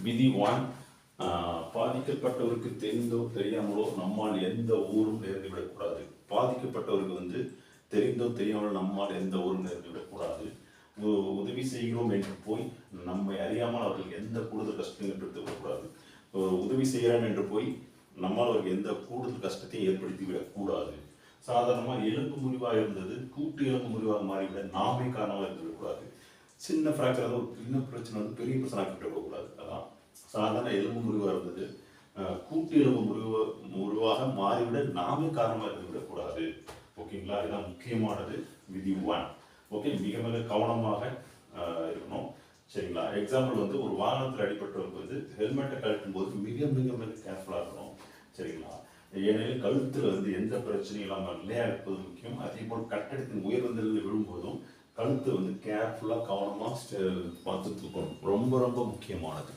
விதி 1, பாதிக்கப்பட்டவருக்கு தெரிந்தோ தெரியாமலோ நம்மால் எந்த ஊரும் நேர்ந்துவிடக்கூடாது. பாதிக்கப்பட்டவருக்கு தெரிந்தோ தெரியாமலோ நம்மால் எந்த ஊரும் நேர்ந்துவிடக்கூடாது. உதவி செய்கிறோம் என்று போய் நம்மை அறியாமல் அவர்களுக்கு எந்த கூடுதல் கஷ்டத்தையும் ஏற்படுத்தி விடக்கூடாது. உதவி செய்கிறோம் என்று போய் நம்மால் அவருக்கு எந்த கூடுதல் கஷ்டத்தையும் ஏற்படுத்தி விடக்கூடாது. சாதாரணமாக எலும்பு முறிவாக இருந்தது கூட்டு எலும்பு முறிவாக மாறிவிட நாமே காரணமாக இருந்துவிடக்கூடாது. சின்ன ஃப்ராக்சர் ஒரு சின்ன பிரச்சனை பெரிய பிரச்சனை ஆக்கிட்டு விடக்கூடாது. அதான் சாதாரண எலும்பு முறிவாக இருந்தது கூட்டு எலும்பு முறிவாக மாறிவிட நாமே காரணமாக இருந்து விடக்கூடாது. ஓகேங்களா? இதுதான் முக்கியமானது விதி 1. ஓகே, மிக மிக கவனமாக இருக்கணும். சரிங்களா? எக்ஸாம்பிள் ஒரு வாகனத்தில் அடிப்பட்டவருக்கு ஹெல்மெட்டை கழட்டும் போது மிக மிக மிக கேர்ஃபுல்லாக இருக்கணும். சரிங்களா? ஏனெனில் கழுத்தில் எந்த பிரச்சனையும் இல்லாமல் நிலையாக இருப்பது முக்கியம். அதே போல் கட்டடத்தின் உயர்ந்திலிருந்து விழும்போதும் கழுத்து கேர்ஃபுல்லாக கவனமாக பார்த்து தூக்கணும். ரொம்ப ரொம்ப முக்கியமானது.